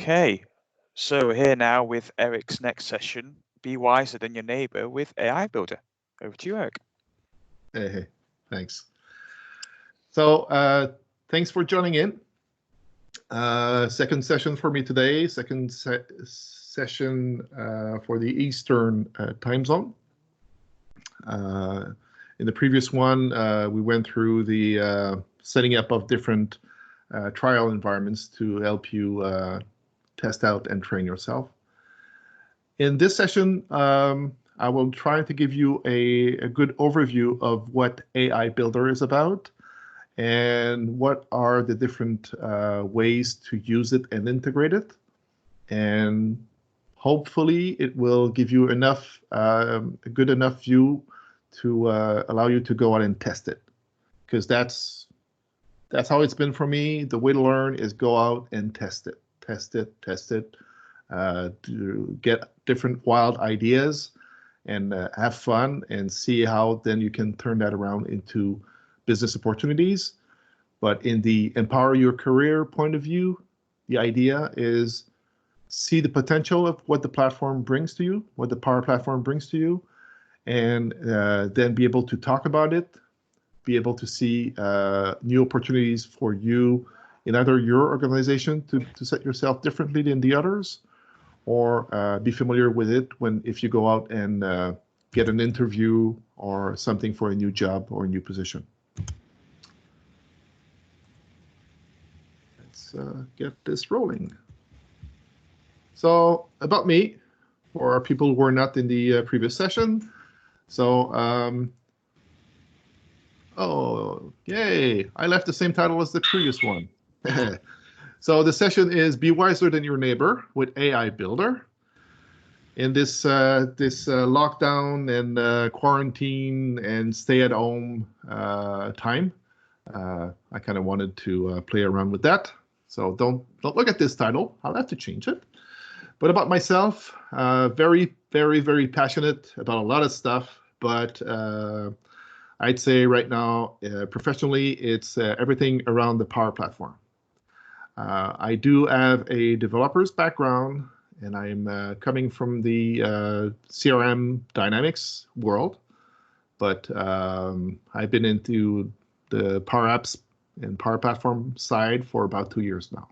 Okay, so we're here now with Eric's next session, Be Wiser Than Your Neighbor with AI Builder. Over to you, Eric. Hey, thanks. So thanks for joining in. Second session for me today, session for the Eastern time zone. In the previous one, we went through the setting up of different trial environments to help you test out and train yourself. In this session, I will try to give you a good overview of what AI Builder is about and what are the different ways to use it and integrate it. And hopefully it will give you enough, a good enough view to allow you to go out and test it. Because that's how it's been for me. The way to learn is go out and test it, to get different wild ideas and have fun and see how then you can turn that around into business opportunities. But in the empower your career point of view, the idea is see the potential of what the platform brings to you, what the Power Platform brings to you, and then be able to talk about it, be able to see new opportunities for you in either your organization to set yourself differently than the others, or be familiar with it if you go out and get an interview or something for a new job or a new position. Let's get this rolling. So about me, for people who were not in the previous session. So, oh, yay, I left the same title as the previous one. So the session is Be Wiser Than Your Neighbor with AI Builder. In this lockdown and quarantine and stay at home time, I kind of wanted to play around with that. So don't look at this title. I'll have to change it. But about myself, very, very, very passionate about a lot of stuff. But I'd say right now, professionally, it's everything around the Power Platform. I do have a developer's background, and I'm coming from the CRM Dynamics world. But I've been into the Power Apps and Power Platform side for about 2 years now.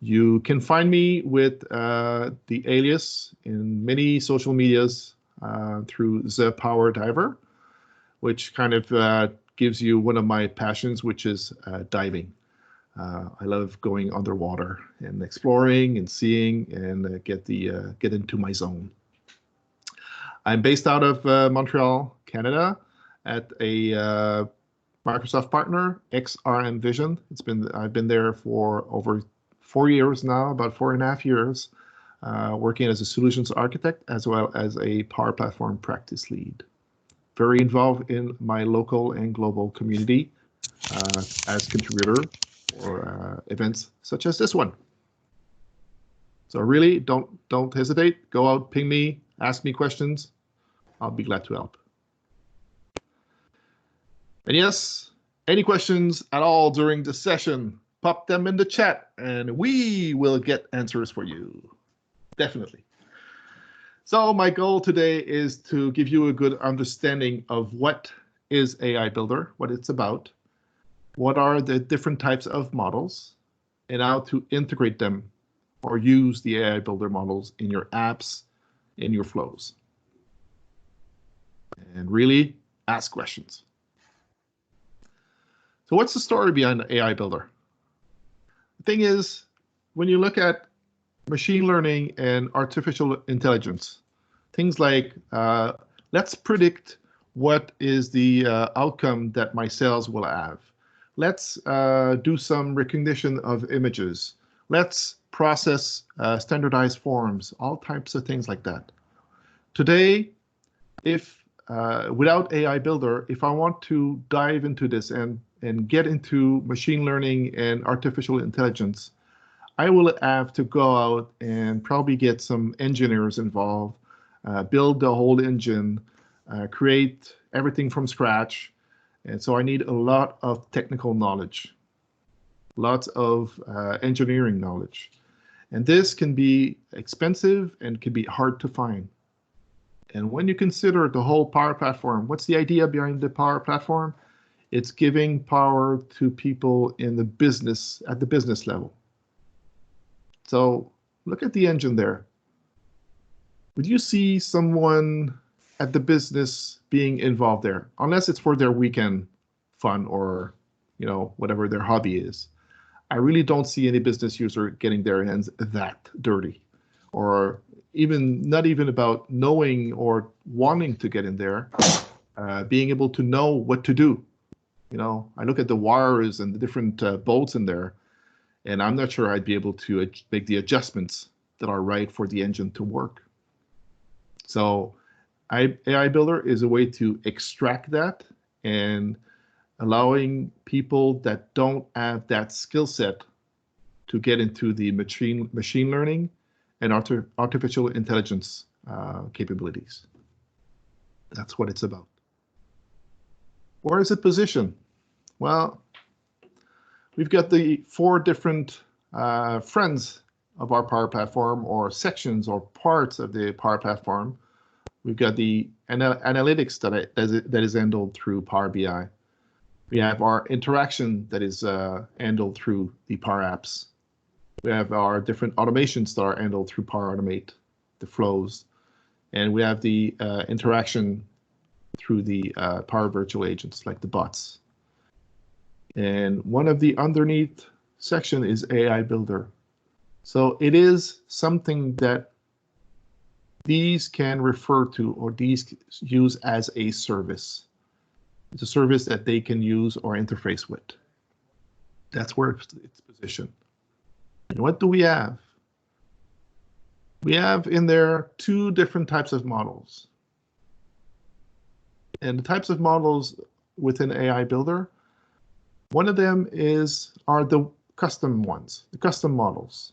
You can find me with the alias in many social medias through The Power Diver, which kind of gives you one of my passions, which is diving. I love going underwater and exploring and seeing and get into my zone. I'm based out of Montreal, Canada, at a Microsoft partner, XRM Vision. I've been there for over 4 years now, about 4.5 years, working as a solutions architect as well as a Power Platform practice lead. Very involved in my local and global community as contributor for events such as this one. So really, don't hesitate. Go out, ping me, ask me questions. I'll be glad to help. And yes, any questions at all during the session, pop them in the chat and we will get answers for you. Definitely. So my goal today is to give you a good understanding of what is AI Builder, what it's about, what are the different types of models, and how to integrate them or use the AI Builder models in your apps, in your flows. And really ask questions. So what's the story behind AI Builder? The thing is, when you look at machine learning and artificial intelligence, things like, let's predict what is the outcome that my sales will have. Let's do some recognition of images. Let's process standardized forms, all types of things like that. Today, if without AI Builder, if I want to dive into this and get into machine learning and artificial intelligence, I will have to go out and probably get some engineers involved, build the whole engine, create everything from scratch. And so I need a lot of technical knowledge, lots of engineering knowledge. And this can be expensive and can be hard to find. And when you consider the whole Power Platform, what's the idea behind the Power Platform? It's giving power to people in the business, at the business level. So look at the engine there. Would you see someone at the business being involved there? Unless it's for their weekend fun or, whatever their hobby is. I really don't see any business user getting their hands that dirty, or not even about knowing or wanting to get in there, being able to know what to do. I look at the wires and the different bolts in there, and I'm not sure I'd be able to make the adjustments that are right for the engine to work. So AI Builder is a way to extract that and allowing people that don't have that skill set to get into the machine learning and artificial intelligence capabilities. That's what it's about. Where is it positioned? Well, we've got the 4 different friends of our Power Platform, or sections or parts of the Power Platform. We've got the analytics that is handled through Power BI. We have our interaction that is handled through the Power Apps. We have our different automations that are handled through Power Automate, the flows. And we have the interaction through the Power Virtual Agents, like the bots. And one of the underneath section is AI Builder. So it is something that these can refer to, or these use as a service. It's a service that they can use or interface with. That's where it's positioned. And what do we have? We have in there 2 different types of models. And the types of models within AI Builder, one of them are the custom ones, the custom models.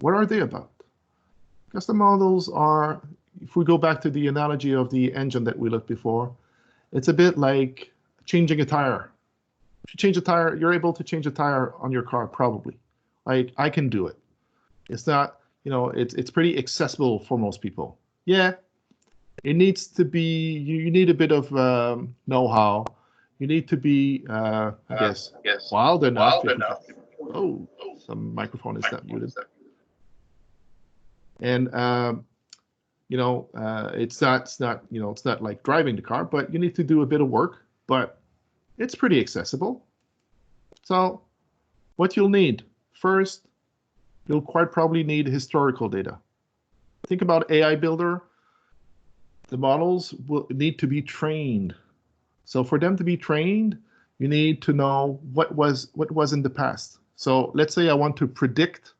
What are they about? Custom models are, if we go back to the analogy of the engine that we looked before, it's a bit like changing a tire. If you change a tire, you're able to change a tire on your car, probably. Like, I can do it. It's not, it's pretty accessible for most people. Yeah, it needs to be, you need a bit of know-how. You need to be, I guess, wild enough. Oh, some microphone is not muted. And it's not like driving the car, but you need to do a bit of work, but it's pretty accessible. So what you'll need first, you'll quite probably need historical data. Think about AI Builder. The models will need to be trained. So for them to be trained, you need to know what was in the past. So let's say I want to predict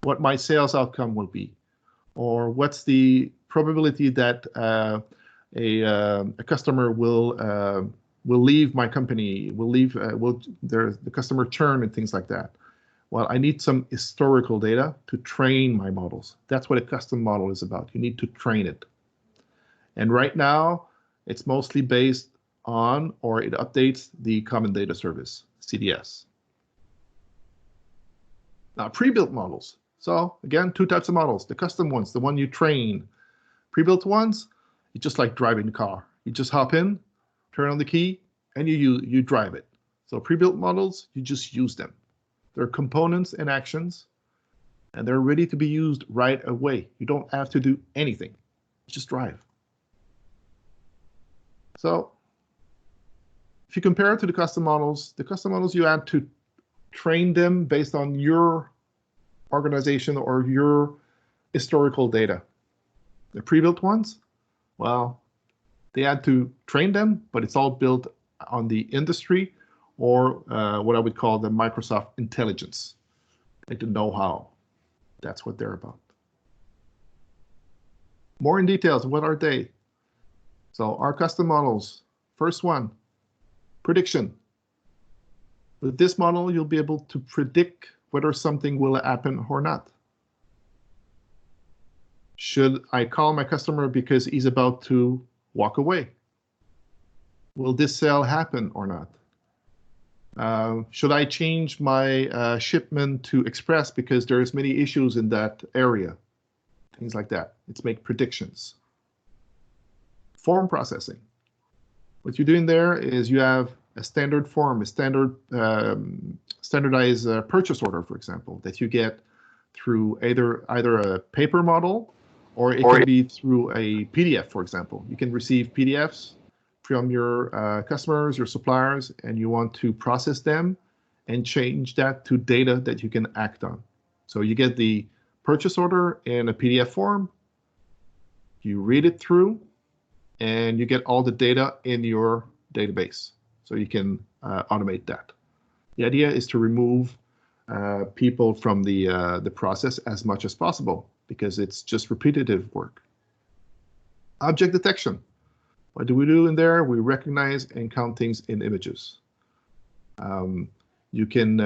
what my sales outcome will be, or what's the probability that a customer will leave my company, the customer churn and things like that. Well, I need some historical data to train my models. That's what a custom model is about. You need to train it. And right now, it's mostly based on, or it updates the Common Data Service, CDS. Now, pre-built models. So again, 2 types of models. The custom ones, the one you train. Pre-built ones, it's just like driving the car. You just hop in, turn on the key, and you drive it. So pre-built models, you just use them. They're components and actions, and they're ready to be used right away. You don't have to do anything. Just drive. So if you compare it to the custom models you had to train them based on your organization or your historical data. The pre-built ones, well, they had to train them, but it's all built on the industry, or what I would call the Microsoft intelligence, like the know-how. That's what they're about. More in details, what are they? So our custom models, first one, prediction. With this model, you'll be able to predict whether something will happen or not. Should I call my customer because he's about to walk away? Will this sale happen or not? Should I change my shipment to express because there's many issues in that area? Things like that. It's make predictions. Form processing. What you're doing there is you have a standard form, a standardized purchase order, for example, that you get through either a paper model or it can be through a PDF, for example. You can receive PDFs from your customers, your suppliers, and you want to process them and change that to data that you can act on. So you get the purchase order in a PDF form, you read it through, and you get all the data in your database. So you can automate that. The idea is to remove people from the process as much as possible because it's just repetitive work. Object detection. What do we do in there? We recognize and count things in images. You can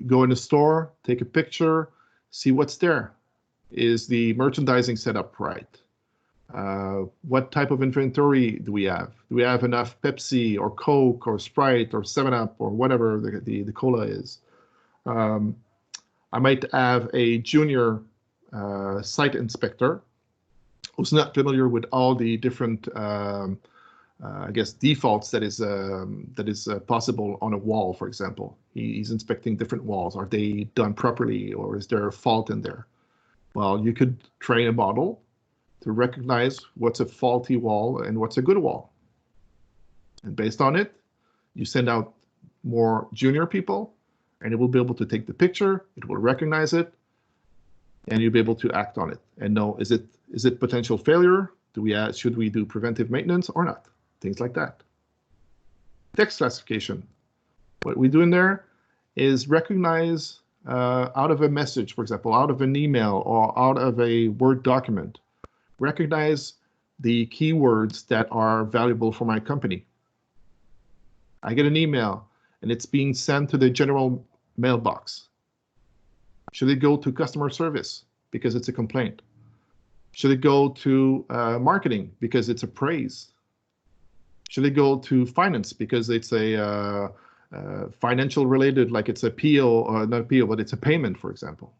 go in a store, take a picture, see what's there. Is the merchandising set up right? What type of inventory do we have? Do we have enough Pepsi or Coke or Sprite or 7-Up or whatever the cola is? I might have a junior site inspector who's not familiar with all the different, I guess, defaults that is possible on a wall, for example. He's inspecting different walls. Are they done properly, or is there a fault in there? Well, you could train a model to recognize what's a faulty wall and what's a good wall. And based on it, you send out more junior people, and it will be able to take the picture, it will recognize it, and you'll be able to act on it and know, is it potential failure? Should we do preventive maintenance or not? Things like that. Text classification. What we do in there is recognize out of a message, for example, out of an email or out of a Word document, recognize the keywords that are valuable for my company. I get an email and it's being sent to the general mailbox. Should it go to customer service because it's a complaint? Should it go to marketing because it's a praise? Should it go to finance because it's a financial related, like it's a PO, not a PO, but it's a payment, for example?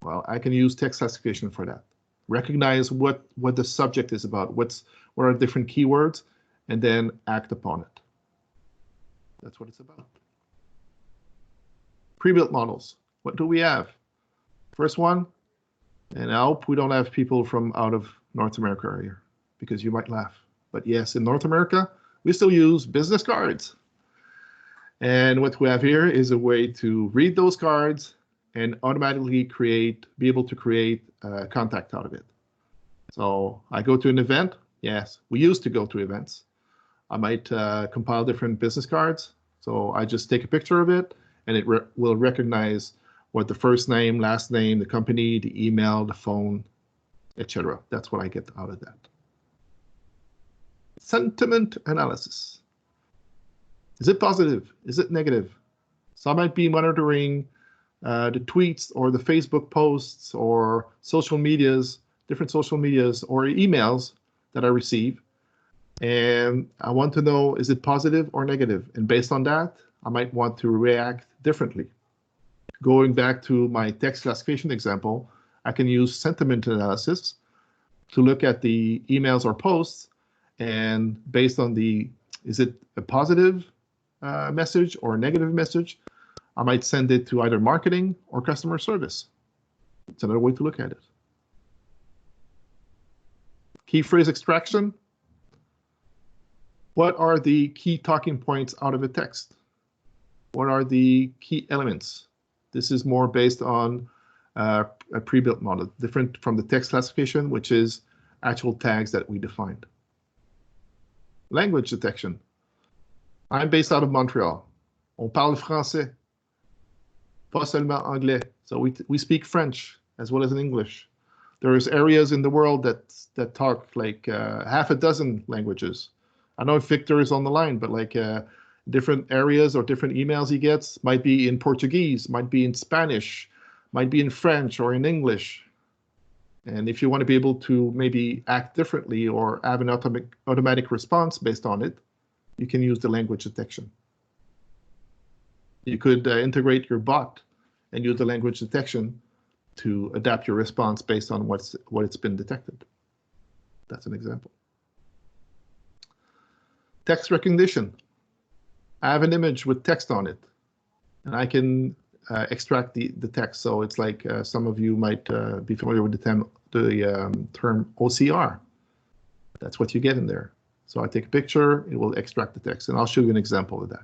Well, I can use text classification for that. Recognize what the subject is about, what are different keywords, and then act upon it. That's what it's about. Pre-built models. What do we have? First one, and I hope we don't have people from out of North America here, because you might laugh. But yes, in North America, we still use business cards. And what we have here is a way to read those cards and automatically be able to create contact out of it. So I go to an event. Yes, we used to go to events. I might compile different business cards. So I just take a picture of it, and it will recognize what the first name, last name, the company, the email, the phone, etc. That's what I get out of that. Sentiment analysis. Is it positive? Is it negative? So I might be monitoring the tweets or the Facebook posts or social medias, different social medias or emails that I receive. And I want to know, is it positive or negative? And based on that, I might want to react differently. Going back to my text classification example, I can use sentiment analysis to look at the emails or posts, and based on is it a positive message or a negative message, I might send it to either marketing or customer service. It's another way to look at it. Key phrase extraction. What are the key talking points out of a text? What are the key elements? This is more based on a pre-built model, different from the text classification, which is actual tags that we defined. Language detection. I'm based out of Montreal. On parle français, pas seulement anglais. So we speak French as well as in English. There's areas in the world that talk like half a dozen languages. I know Victor is on the line, but like different areas or different emails he gets might be in Portuguese, might be in Spanish, might be in French or in English. And if you want to be able to maybe act differently or have an automatic response based on it, you can use the language detection. You could integrate your bot and use the language detection to adapt your response based on what it's been detected. That's an example. Text recognition. I have an image with text on it, and I can extract the text. So it's like some of you might be familiar with the term OCR. That's what you get in there. So I take a picture, it will extract the text, and I'll show you an example of that.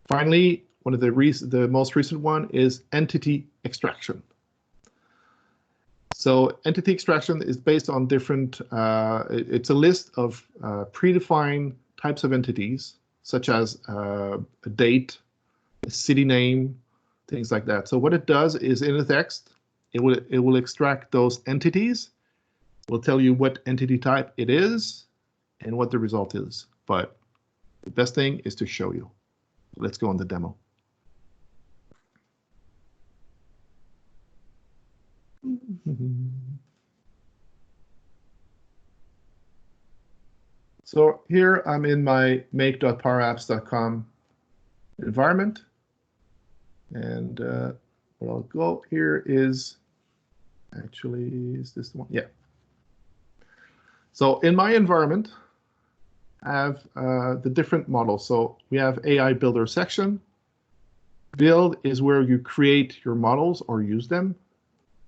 Finally, one of the most recent one is entity extraction. So entity extraction is based on different, it's a list of predefined types of entities, such as a date, a city name, things like that. So what it does is in the text, it will extract those entities, will tell you what entity type it is and what the result is. But the best thing is to show you. Let's go on the demo. So here I'm in my make.powerapps.com environment. And what I'll go here is, actually, is this the one? Yeah. So in my environment, I have the different models. So we have AI Builder section. Build is where you create your models or use them.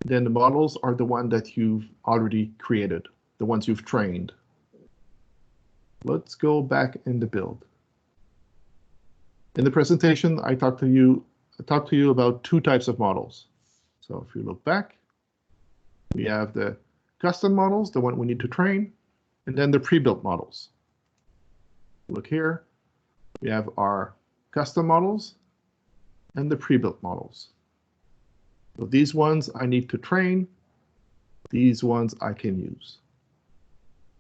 Then the models are the one that you've already created, the ones you've trained. Let's go back in the build. In the presentation, I talked to you about two types of models. So if you look back, we have the custom models, the one we need to train, and then the pre-built models. Look here, we have our custom models and the pre-built models. So these ones I need to train, these ones I can use.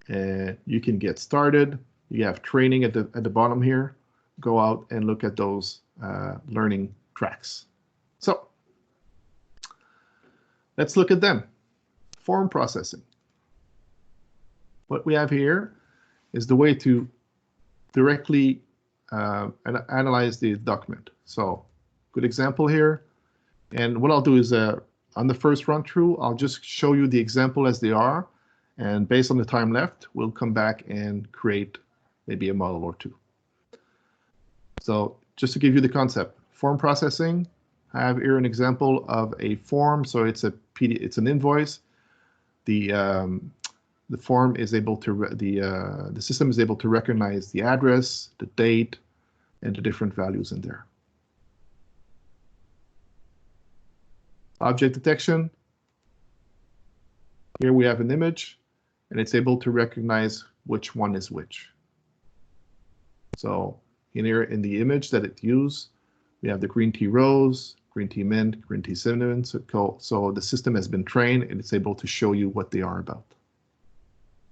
And you can get started. You have training at the bottom here. Go out and look at those learning tracks. So let's look at them. Form processing. What we have here is the way to directly analyze the document. So good example here. And what I'll do is on the first run through, I'll just show you the example as they are. And based on the time left, we'll come back and create maybe a model or two. So just to give you the concept, form processing, I have here an example of a form. So it's an invoice. The form is able to, the system is able to recognize the address, the date, and the different values in there. Object detection. Here we have an image, and it's able to recognize which one is which. So here in the image that it used, we have the green tea rose, green tea mint, green tea cinnamon. So the system has been trained, and it's able to show you what they are about.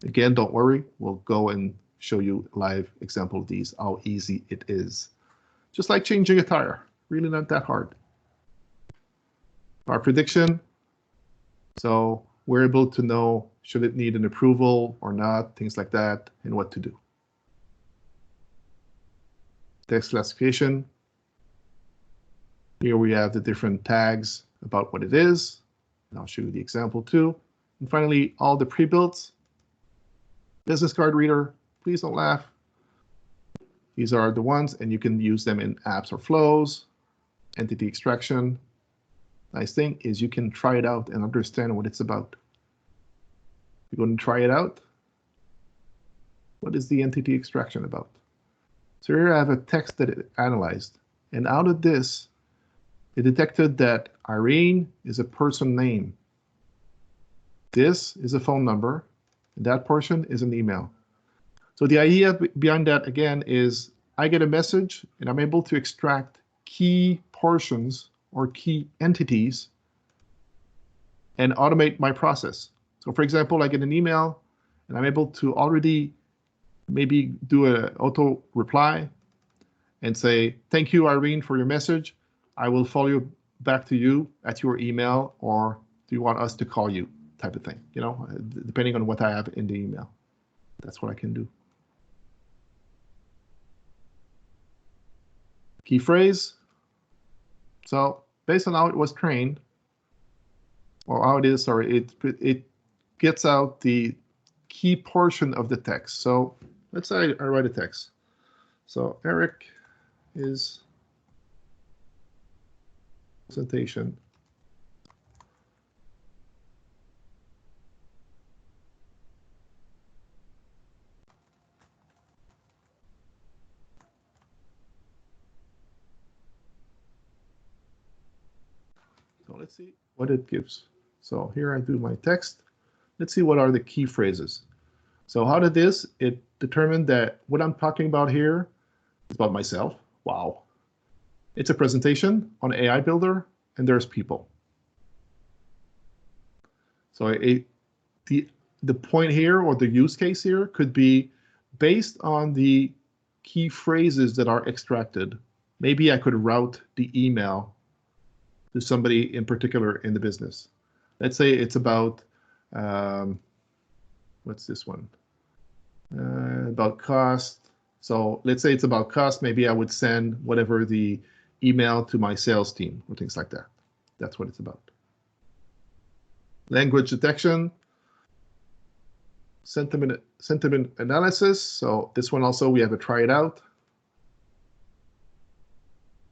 Again, don't worry, we'll go and show you a live example of these, how easy it is. Just like changing a tire, really not that hard. Our prediction, so we're able to know should it need an approval or not, things like that, and what to do. Text classification. Here we have the different tags about what it is, and I'll show you the example too. And finally, all the pre-builts. Business card reader, please don't laugh. These are the ones, and you can use them in apps or flows. Entity extraction. Nice thing is you can try it out and understand what it's about. You're going to try it out. What is the entity extraction about? So here I have a text that it analyzed, and out of this, it detected that Irene is a person name. This is a phone number, and that portion is an email. So the idea behind that, again, is I get a message, and I'm able to extract key portions or key entities and automate my process. So for example, I get an email, and I'm able to already maybe do an auto reply and say, thank you, Irene, for your message. I will follow you back to you at your email, or do you want us to call you, type of thing, you know, depending on what I have in the email. That's what I can do. Key phrase, So based on how it was trained, or how it is, sorry, it gets out the key portion of the text. So let's say I write a text. So Eric is presentation. So let's see what it gives. So here I do my text. Let's see what are the key phrases. So how did this? It determined that what I'm talking about here is about myself. Wow. It's a presentation on AI Builder, and there's people. So the point here, or the use case here, could be based on the key phrases that are extracted. Maybe I could route the email to somebody in particular in the business. Let's say it's about, what's this one? About cost. So let's say it's about cost. Maybe I would send whatever the email to my sales team or things like that. That's what it's about. Language detection, sentiment analysis. So this one also we have to try it out.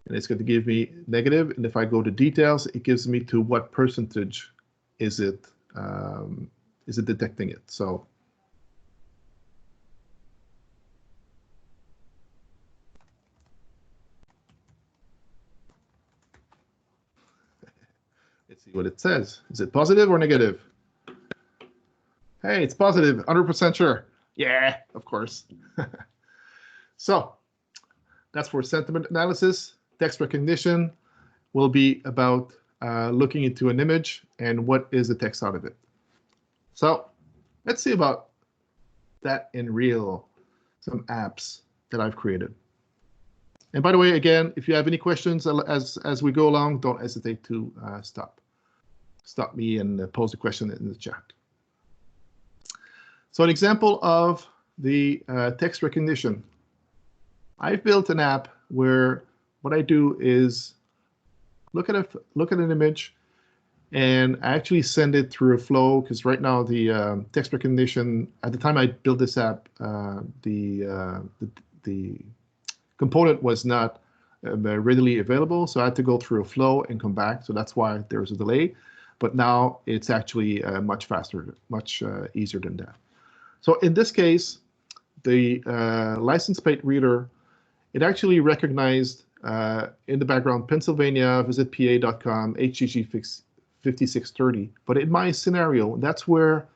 And it's going to give me negative. And if I go to details, it gives me to what percentage is it detecting it. So let's see what it says. Is it positive or negative? Hey, it's positive, 100% sure. Yeah, of course. So that's for sentiment analysis. Text recognition will be about looking into an image and what is the text out of it. So let's see about that in real, some apps that I've created. And by the way, again, if you have any questions as we go along, don't hesitate to stop me and pose a question in the chat. So an example of the text recognition. I've built an app where what I do is look at an image, and I actually send it through a flow, because right now the text recognition, at the time I built this app, the component was not readily available, so I had to go through a flow and come back. So that's why there's a delay. But now it's actually much faster, much easier than that. So in this case, the license plate reader, it actually recognized in the background Pennsylvania, visitpa.com, HGG 5630. But in my scenario, that's where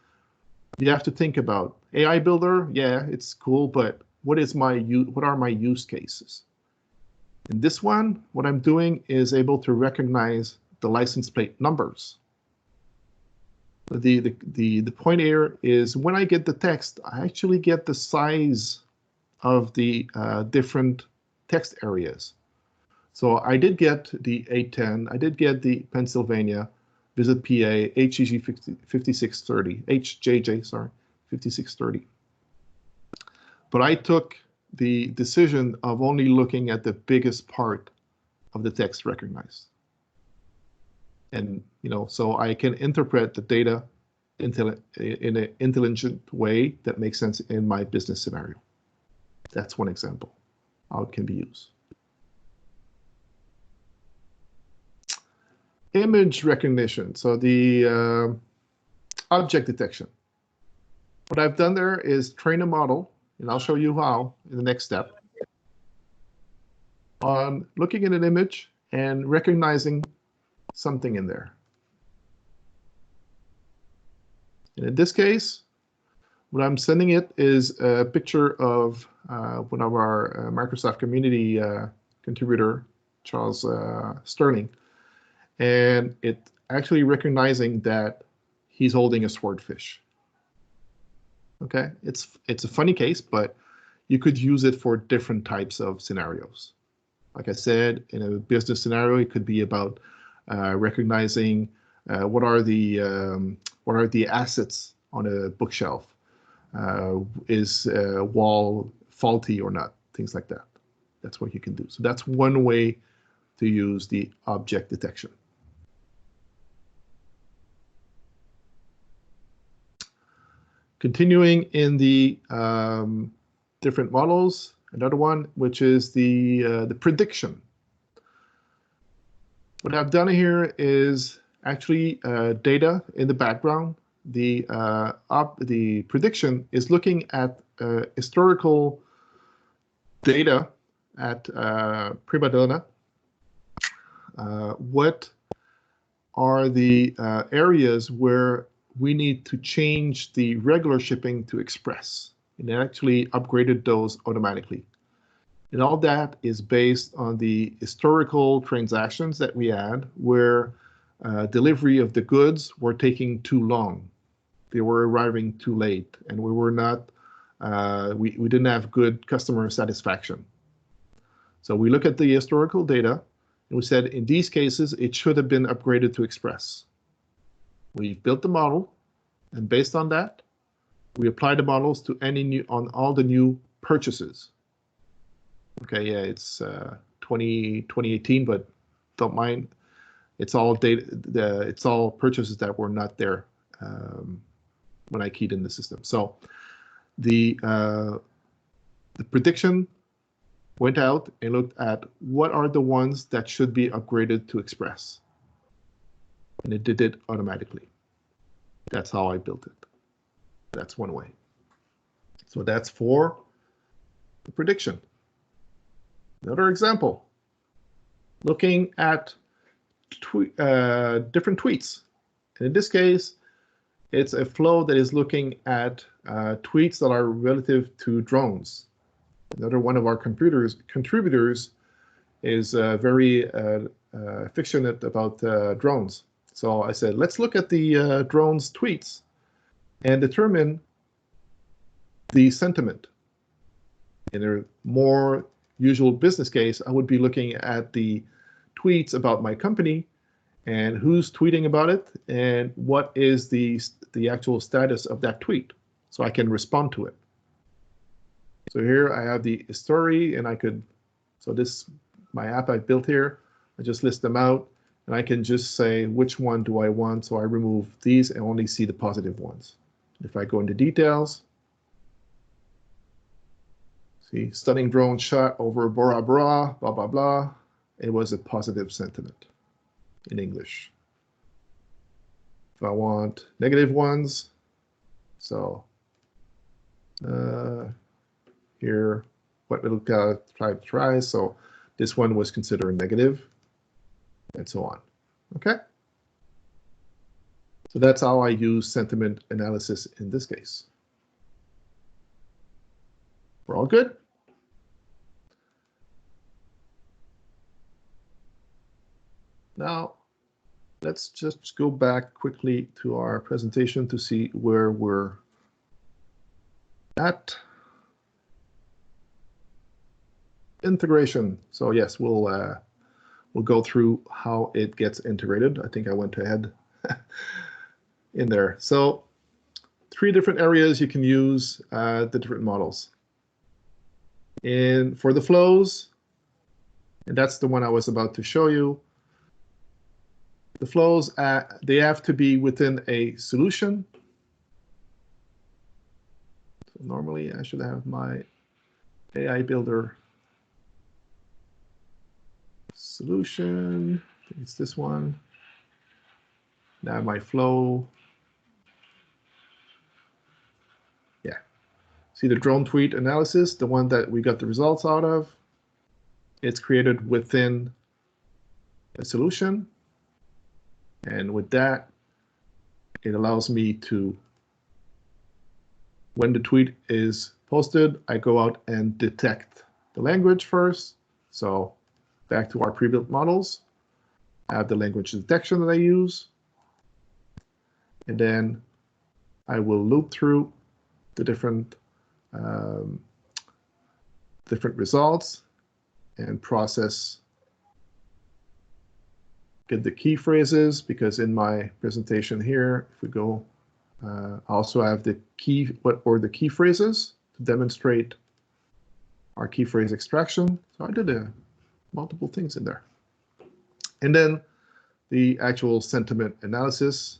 you have to think about AI Builder. Yeah, it's cool, but what are my use cases? In this one, what I'm doing is able to recognize the license plate numbers. The point here is when I get the text, I actually get the size of the different text areas. So I did get the 810, I did get the Pennsylvania, Visit PA, HGG 5630, HJJ, sorry, 5630. But I took the decision of only looking at the biggest part of the text recognized. And so I can interpret the data in an intelligent way that makes sense in my business scenario. That's one example how it can be used. Image recognition, so the object detection. What I've done there is train a model, and I'll show you how in the next step, on looking at an image and recognizing something in there. And in this case, what I'm sending it is a picture of one of our Microsoft community contributor, Charles Sterling. And it actually recognizing that he's holding a swordfish. Okay, it's a funny case, but you could use it for different types of scenarios. Like I said, in a business scenario, it could be about recognizing what are the assets on a bookshelf. Is a wall faulty or not? Things like that. That's what you can do. So that's one way to use the object detection. Continuing in the different models, another one, which is the prediction. What I've done here is actually data in the background. The prediction is looking at historical data at prima donna. What are the areas where we need to change the regular shipping to express? And it actually upgraded those automatically. And all that is based on the historical transactions that we had where delivery of the goods were taking too long. They were arriving too late, and we were not, we didn't have good customer satisfaction. So we look at the historical data, and we said in these cases, it should have been upgraded to express. We built the model, and based on that, we applied the models to on all the new purchases. Okay, yeah, it's 2018, but don't mind. It's all data. It's all purchases that were not there when I keyed in the system. So the prediction went out and looked at what are the ones that should be upgraded to express, and it did it automatically. That's how I built it. That's one way. So that's for the prediction. Another example, looking at different tweets. And in this case, it's a flow that is looking at tweets that are relative to drones. Another one of our contributors is very affectionate about drones. So I said, let's look at the drones tweets and determine the sentiment. In a more usual business case, I would be looking at the tweets about my company and who's tweeting about it and what is the actual status of that tweet, so I can respond to it. So here I have the story, and I could, so this, my app I built here, I just list them out, and I can just say which one do I want, so I remove these and only see the positive ones. If I go into details, see, stunning drone shot over Bora Bora, blah, blah, blah. It was a positive sentiment in English. If I want negative ones, so here, what little try. So this one was considered negative, and so on. Okay. So that's how I use sentiment analysis in this case. We're all good? Now, let's just go back quickly to our presentation to see where we're at. Integration. So yes, we'll go through how it gets integrated. I think I went ahead in there. So 3 different areas you can use the different models. For the flows, and that's the one I was about to show you. The flows, they have to be within a solution. So normally I should have my AI builder solution. I think it's this one. Now my flow. Yeah. See the drone tweet analysis, the one that we got the results out of. It's created within a solution. And with that, it allows me to, when the tweet is posted, I go out and detect the language first. So back to our pre-built models, I have the language detection that I use. And then I will loop through the different results and process, get the key phrases, because in my presentation here, if we go, I also have the key, the key phrases to demonstrate our key phrase extraction. So I did multiple things in there. And then the actual sentiment analysis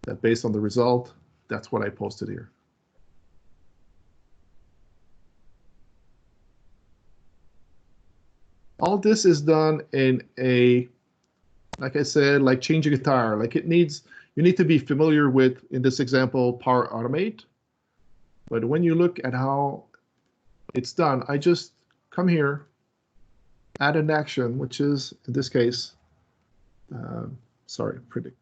that based on the result, that's what I posted here. All this is done in a, like I said, like change a guitar. Like you need to be familiar with, in this example, Power Automate. But when you look at how it's done, I just come here, add an action, which is, in this case, predict.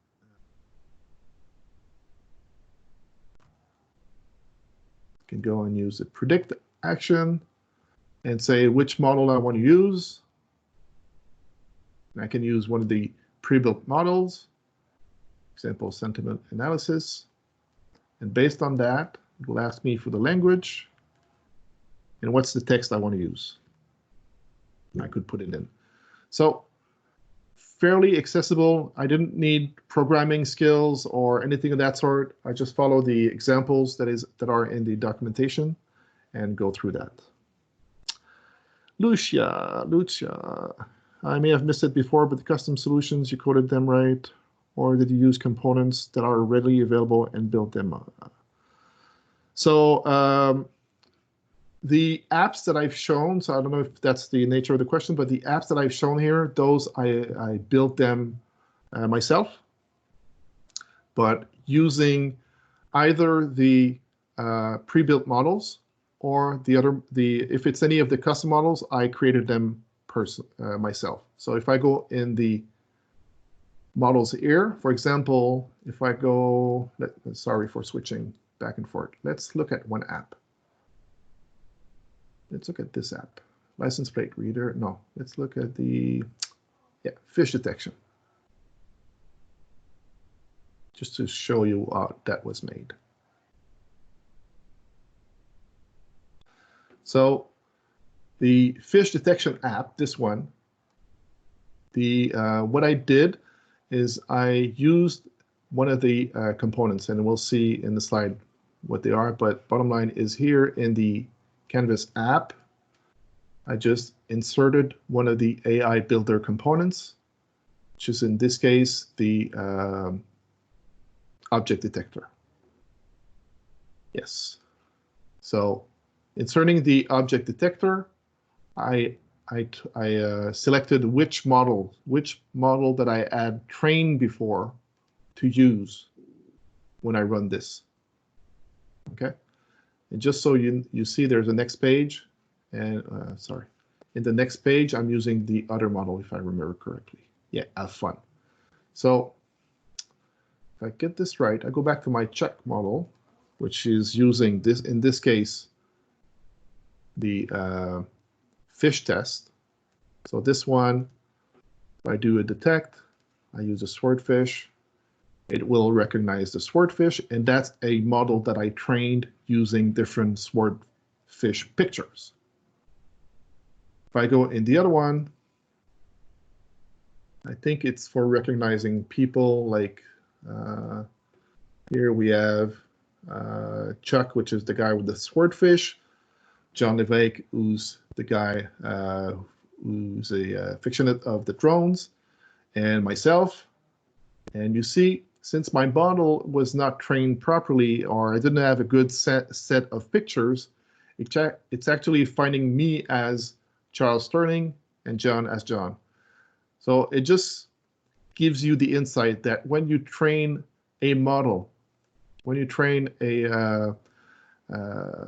You can go and use the predict action and say which model I want to use. And I can use one of the pre-built models, example, sentiment analysis. And based on that, it will ask me for the language and what's the text I want to use. And I could put it in. So fairly accessible. I didn't need programming skills or anything of that sort. I just follow the examples that are in the documentation and go through that. Lucia, I may have missed it before, but the custom solutions, you coded them right, or did you use components that are readily available and build them? So the apps that I've shown, so I don't know if that's the nature of the question, but the apps that I've shown here, those I built them myself, but using either the pre-built models or if it's any of the custom models, I created them myself. So if I go in the models here, for example, if I go, sorry for switching back and forth. Let's look at one app. Let's look at this app, license plate reader. No, let's look at the fish detection. Just to show you how that was made. So the fish detection app, this one, what I did is I used one of the components, and we'll see in the slide what they are, but bottom line is here in the Canvas app, I just inserted one of the AI builder components, which is in this case the object detector. Yes. So inserting the object detector, I selected which model that I had trained before to use when I run this. Okay. And just so you see, there's a next page, and sorry, in the next page, I'm using the other model, if I remember correctly. Yeah, have fun. So if I get this right, I go back to my check model, which is using this, in this case, the fish test. So this one, if I do a detect, I use a swordfish. It will recognize the swordfish, and that's a model that I trained using different swordfish pictures. If I go in the other one, I think it's for recognizing people, like here we have Chuck, which is the guy with the swordfish, John Levesque, who's the guy who's a fictionist of the drones, and myself. And you see, since my model was not trained properly, or I didn't have a good set of pictures, it's actually finding me as Charles Sterling and John as John. So it just gives you the insight that when you train a model, when you train a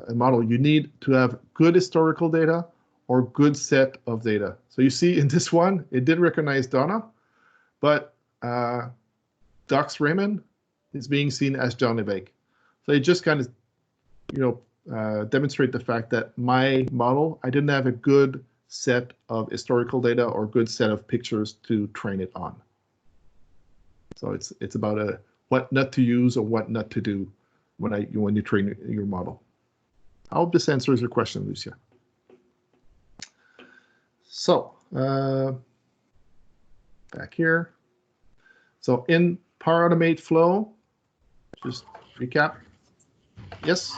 model, you need to have good historical data or good set of data. So you see in this one, it did recognize Donna, but Dox Raymond is being seen as John Levesque. So it just kind of, demonstrate the fact that my model, I didn't have a good set of historical data or good set of pictures to train it on. So it's about what not to use or what not to do when you train your model. I hope this answers your question, Lucia. So back here. So in Power Automate Flow, just recap. Yes.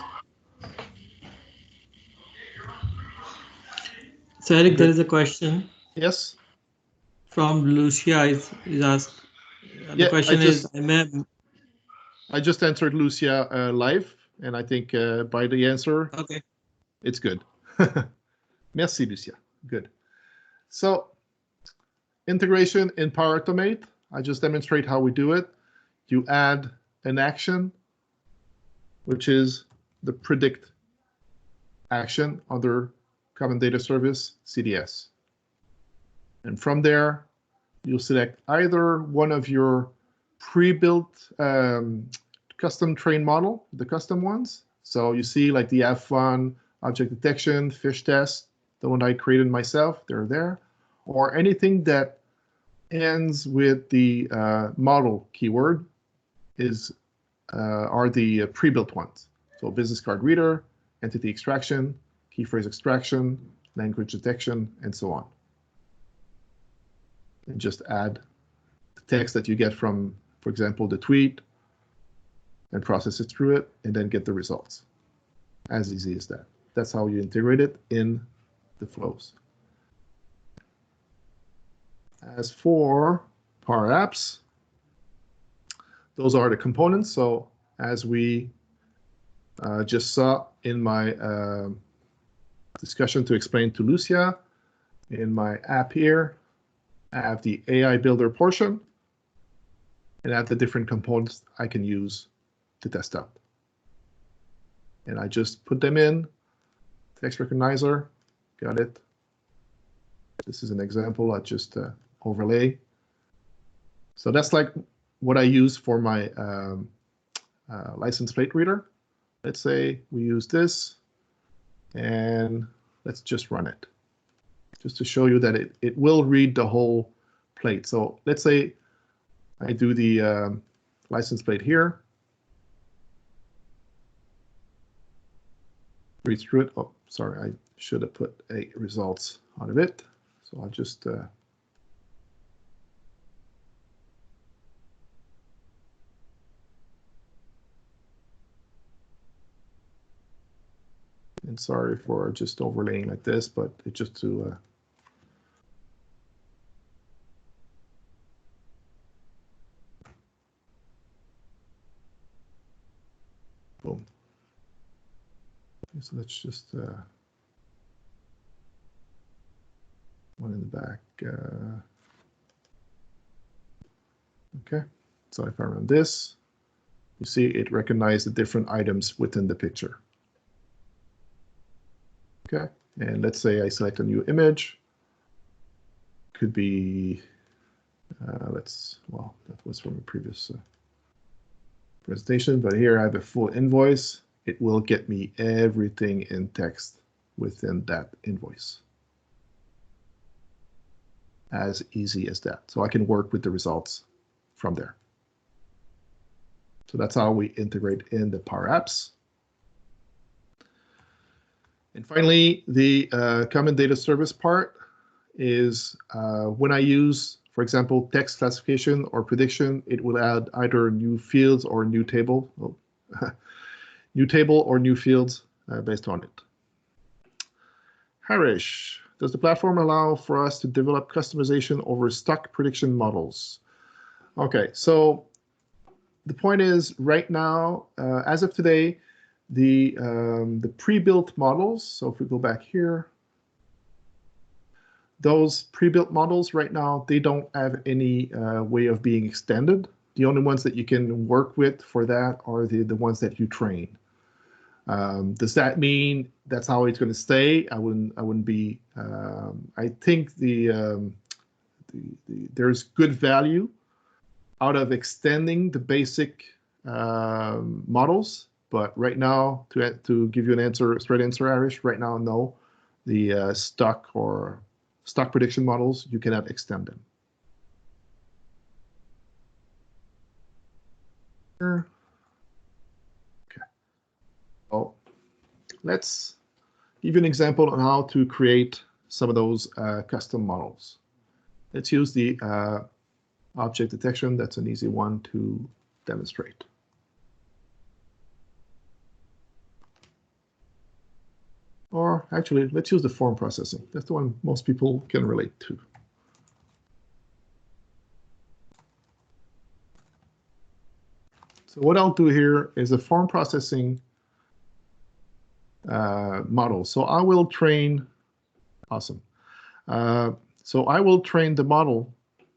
So Eric, there is a question. Yes. from Lucia is asked. The Yeah, question is, I just answered Lucia live, and I think by the answer, okay. it's good. Merci, Lucia. Good. So integration in Power Automate, I just demonstrate how we do it. You add an action, which is the predict action under Common Data Service CDS. And from there, you'll select either one of your pre-built custom train model, the custom ones. So you see like the have fun, object detection, fish test, the one I created myself, they're there. Or anything that ends with the model keyword are the pre-built ones. So business card reader, entity extraction, key phrase extraction, language detection, and so on. And just add the text that you get from, for example, the tweet, and process it through it, and then get the results. As easy as that. That's how you integrate it in the flows. As for Power Apps, those are the components. So as we just saw in my discussion to explain to Lucia, in my app here, I have the AI Builder portion, and I have the different components I can use to test out. And I just put them in, text recognizer, got it. This is an example I just overlay. So that's like what I use for my license plate reader. Let's say we use this, and let's just run it, just to show you that it will read the whole plate. So let's say I do the license plate here, read through it. Oh, sorry, I should have put a results out of it. So I'll just and sorry for just overlaying like this, but it's just to boom. So let's just one in the back. Okay, so if I run this, you see it recognized the different items within the picture. Okay, and let's say I select a new image. Could be, well, that was from a previous presentation, but here I have a full invoice. It will get me everything in text within that invoice. As easy as that. So I can work with the results from there. So that's how we integrate in the Power Apps. And finally, the Common Data Service part is when I use, for example, text classification or prediction, it will add either new fields or new table, new table or new fields based on it. Harish, does the platform allow for us to develop customization over stock prediction models? Okay, so the point is right now, as of today, the pre-built models, so if we go back here, those pre-built models right now, they don't have any way of being extended. The only ones that you can work with for that are the ones that you train. Does that mean that's how it's going to stay? I wouldn't be. I think there's good value out of extending the basic models, but right now, to give you an answer, straight answer, Irish, right now, no. The stock prediction models, you cannot extend them. Okay. So let's give you an example on how to create some of those custom models. Let's use the object detection. That's an easy one to demonstrate. Or actually, let's use the form processing. That's the one most people can relate to. So what I'll do here is a form processing model. So I will train, awesome. So I will train the model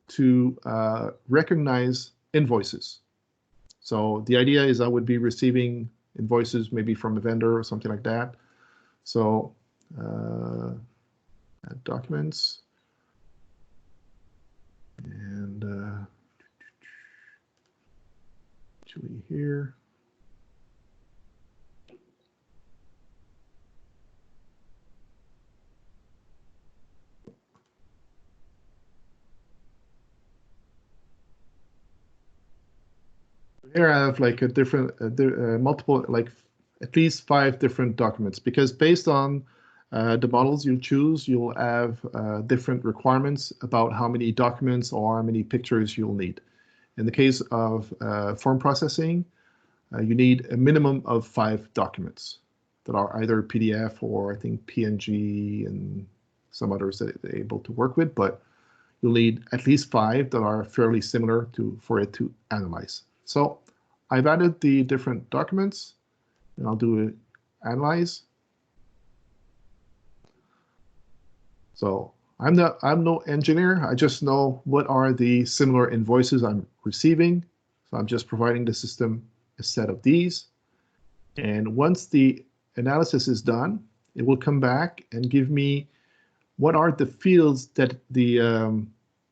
to recognize invoices. So the idea is I would be receiving invoices maybe from a vendor or something like that. So add documents. And actually here. Here I have like a different, multiple, like at least 5 different documents, because based on the models you choose, you'll have different requirements about how many documents or how many pictures you'll need. In the case of form processing, you need a minimum of 5 documents that are either PDF or I think PNG and some others that they're able to work with, but you'll need at least 5 that are fairly similar for it to analyze. So I've added the different documents, and I'll do it, analyze. So I'm no engineer. I just know what are the similar invoices I'm receiving. So I'm just providing the system a set of these. And once the analysis is done, it will come back and give me what are the fields that the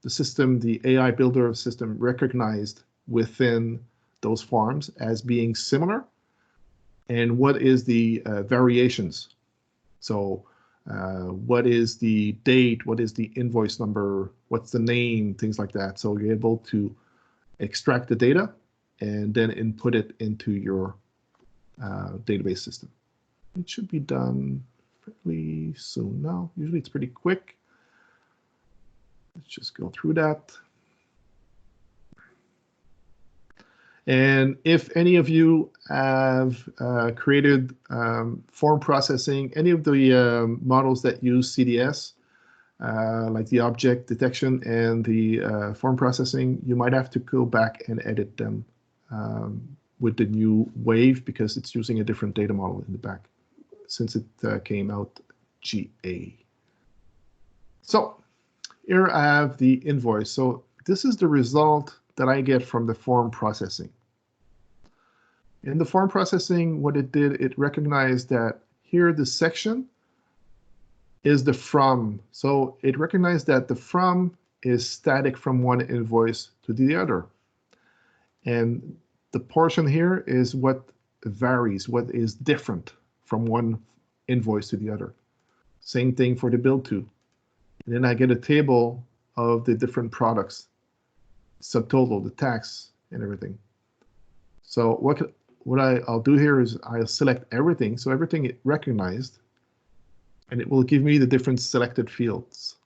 system, the AI builder system recognized within those forms as being similar, and what is the variations. So what is the date, what is the invoice number, what's the name, things like that. So you're able to extract the data and then input it into your database system. It should be done fairly soon now. Usually it's pretty quick. Let's just go through that. And if any of you have created form processing, any of the models that use CDS, like the object detection and the form processing, you might have to go back and edit them with the new wave, because it's using a different data model in the back since it came out GA. So here I have the invoice. So this is the result that I get from the form processing. In the form processing, what it did, it recognized that here the section is the from. So it recognized that the from is static from one invoice to the other. And the portion here is what varies, what is different from one invoice to the other. Same thing for the bill to. And then I get a table of the different products, subtotal, the tax, and everything. So what I'll do here is I'll select everything, so everything it recognized, and it will give me the different selected fields.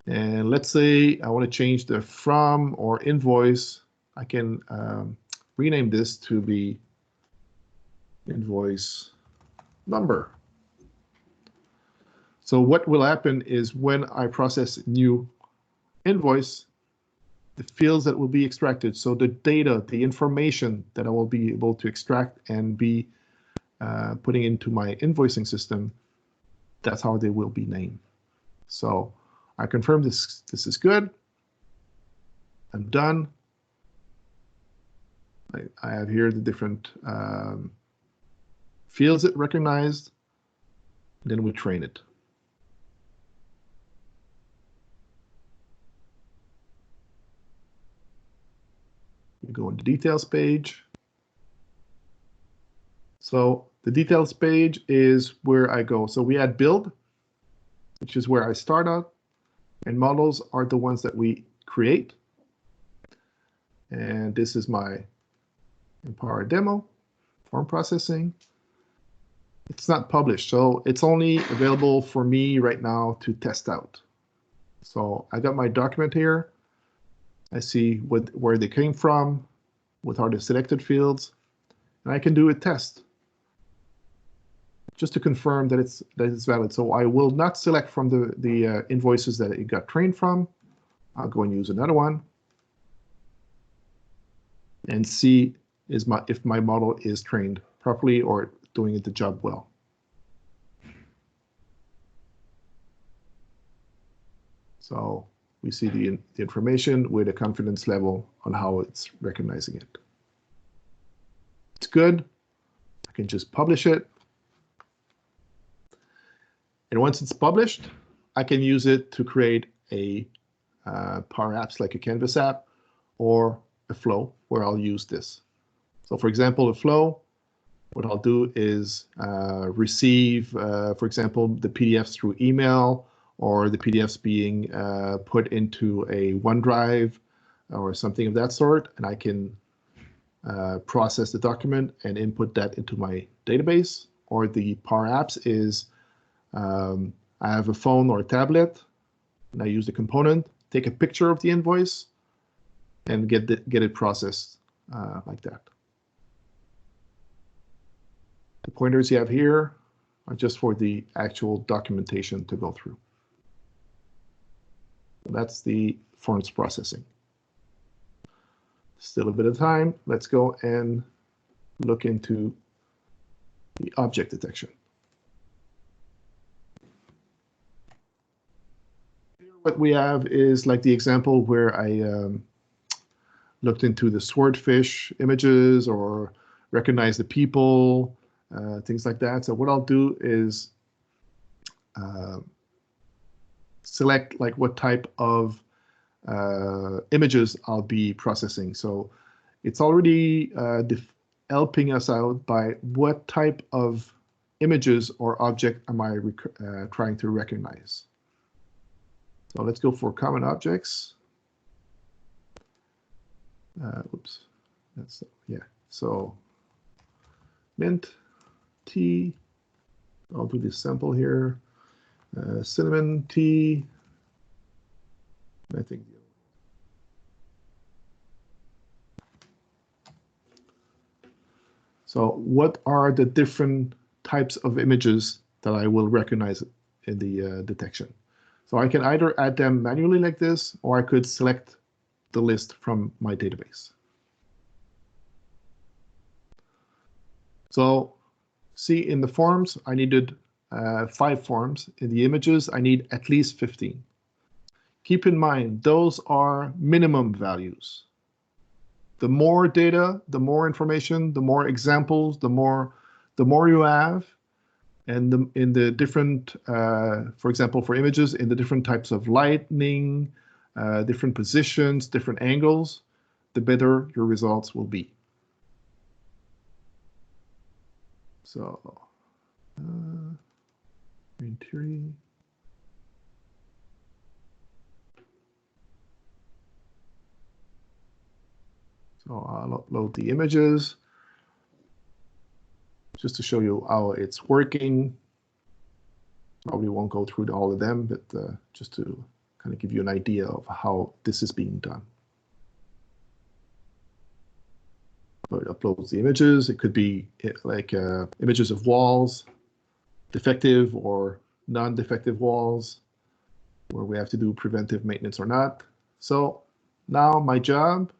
And let's say I want to change the from or invoice. I can rename this to be invoice number. So what will happen is when I process new invoice, the fields that will be extracted, so the data, the information that I will be able to extract and be putting into my invoicing system, that's how they will be named. So I confirm this is good. I'm done. I have here the different fields it recognized. Then we train it. We go on the details page. So the details page is where I go. So we add build, which is where I start out, and models are the ones that we create. And this is my Empower demo, form processing. It's not published, so it's only available for me right now to test out. So I got my document here. I see where they came from, what are the selected fields, and I can do a test just to confirm that it's valid. So I will not select from the invoices that it got trained from. I'll go and use another one. and see if my model is trained properly or doing the job well. So we see the information with a confidence level on how it's recognizing it. It's good. I can just publish it. And once it's published, I can use it to create a Power Apps like a Canvas app or a flow where I'll use this. So for example, a flow, what I'll do is receive, for example, the PDFs through email, or the PDFs being put into a OneDrive or something of that sort, and I can process the document and input that into my database. Or the Power Apps is I have a phone or a tablet, and I use the component, take a picture of the invoice, and get it processed like that. The pointers you have here are just for the actual documentation to go through. That's the forms processing. Still a bit of time. Let's go and look into the object detection. What we have is like the example where I looked into the swordfish images or recognize the people, things like that. So what I'll do is select like what type of images I'll be processing. So it's already helping us out by what type of images or object am I trying to recognize. So let's go for common objects. Oops, that's, yeah. So mint, tea, I'll do this sample here. Cinnamon, tea, I think. So what are the different types of images that I will recognize in the detection? So I can either add them manually like this, or I could select the list from my database. So see, in the forms, I needed 5 forms. In the images, I need at least 15. Keep in mind, those are minimum values. The more data, the more information, the more examples, the more you have, and in the different, for example, for images, in the different types of lighting, different positions, different angles, the better your results will be. So, interior. So I'll upload the images just to show you how it's working. Probably won't go through all of them, but just to kind of give you an idea of how this is being done. So it uploads the images. It could be like images of walls, defective or non-defective walls, where we have to do preventive maintenance or not. So now my job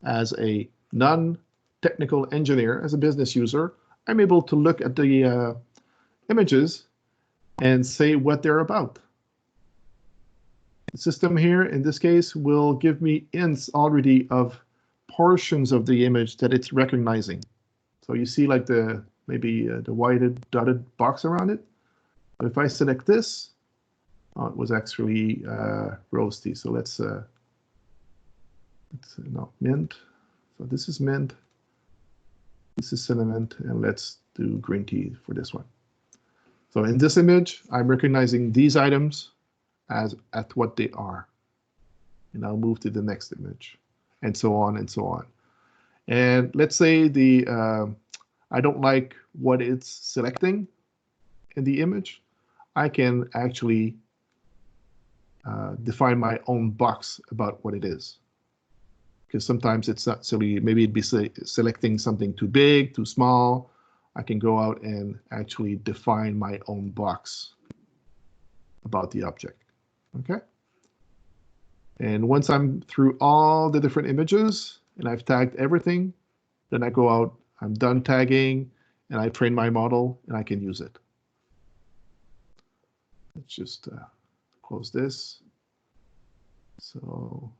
as a non-technical engineer, as a business user, I'm able to look at the images and say what they're about. The system here, in this case, will give me hints already of portions of the image that it's recognizing. So you see like maybe the whited dotted box around it. But if I select this, it was actually roasty. So let's no, mint. So this is mint. This is cinnamon, and let's do green tea for this one. So in this image, I'm recognizing these items as at what they are. And I'll move to the next image, and so on and so on. And let's say I don't like what it's selecting in the image. I can actually define my own box about what it is. Because sometimes it's not silly. Maybe it'd be selecting something too big, too small. I can go out and actually define my own box about the object. Okay. And once I'm through all the different images and I've tagged everything. Then I go out, I'm done tagging, and I train my model, and I can use it. Let's just close this. So,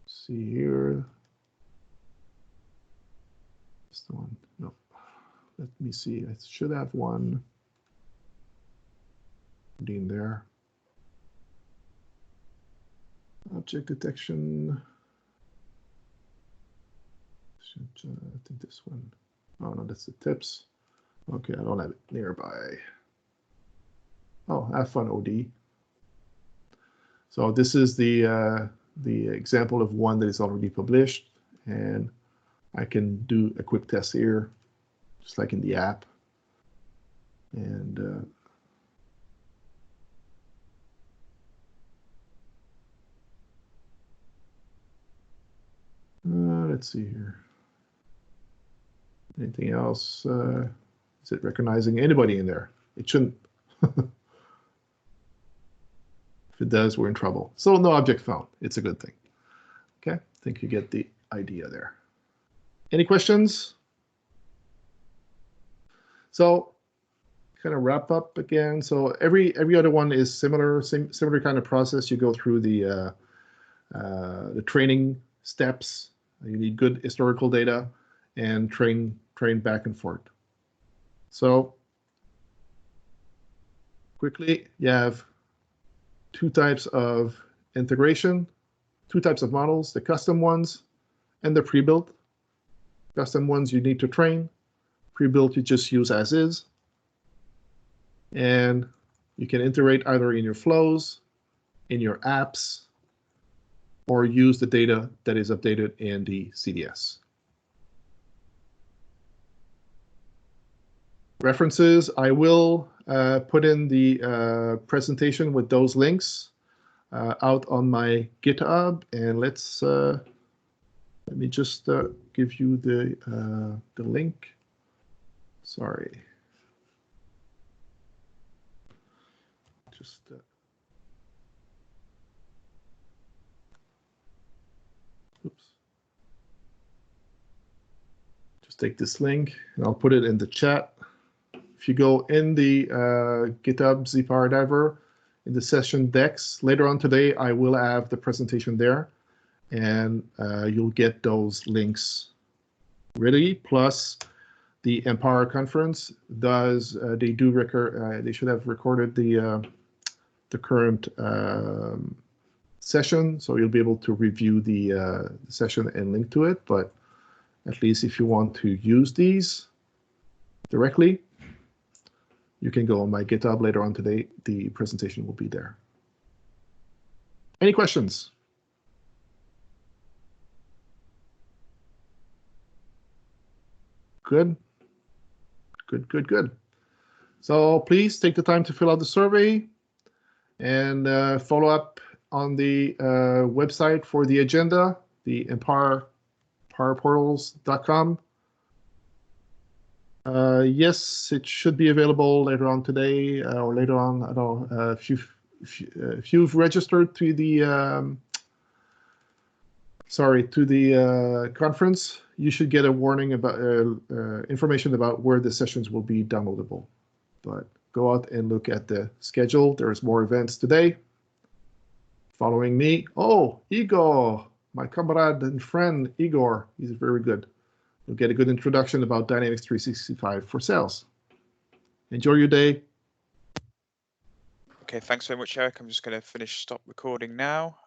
see here. This one, no. Let me see, I should have one in there. Object detection. I think this one. Oh no, that's the tips. Okay, I don't have it nearby. Oh, have fun, OD. So this is the example of one that is already published, and I can do a quick test here, just like in the app. And let's see here. Anything else? Is it recognizing anybody in there? It shouldn't. If it does, we're in trouble. So no object found. It's a good thing. Okay, I think you get the idea there. Any questions? So kind of wrap up again. So every other one is similar kind of process. You go through the training steps. You need good historical data and train back and forth. So quickly, you have two types of integration, two types of models, the custom ones and the pre-built. Custom ones you need to train, pre-built you just use as is. And you can integrate either in your flows, in your apps, or use the data that is updated in the CDS. References, I will put in the presentation with those links out on my GitHub, and let's let me just give you the link. Sorry, just oops. Just take this link and I'll put it in the chat. If you go in the GitHub zPower Diver, in the session decks, later on today, I will have the presentation there, and you'll get those links ready. Plus, the Empower conference does they should have recorded the current session, so you'll be able to review the session and link to it. But at least if you want to use these directly, you can go on my GitHub later on today. The presentation will be there. Any questions? Good. Good. So please take the time to fill out the survey and follow up on the website for the agenda, the empowerportals.com. Yes, it should be available later on today or later on. I don't know if you've registered to the conference. You should get a warning about information about where the sessions will be downloadable. But go out and look at the schedule. There's more events today. Following me, oh, Igor, my comrade and friend Igor. He's very good. You'll get a good introduction about Dynamics 365 for sales. Enjoy your day. Okay, thanks very much, Eric. I'm just going to stop recording now.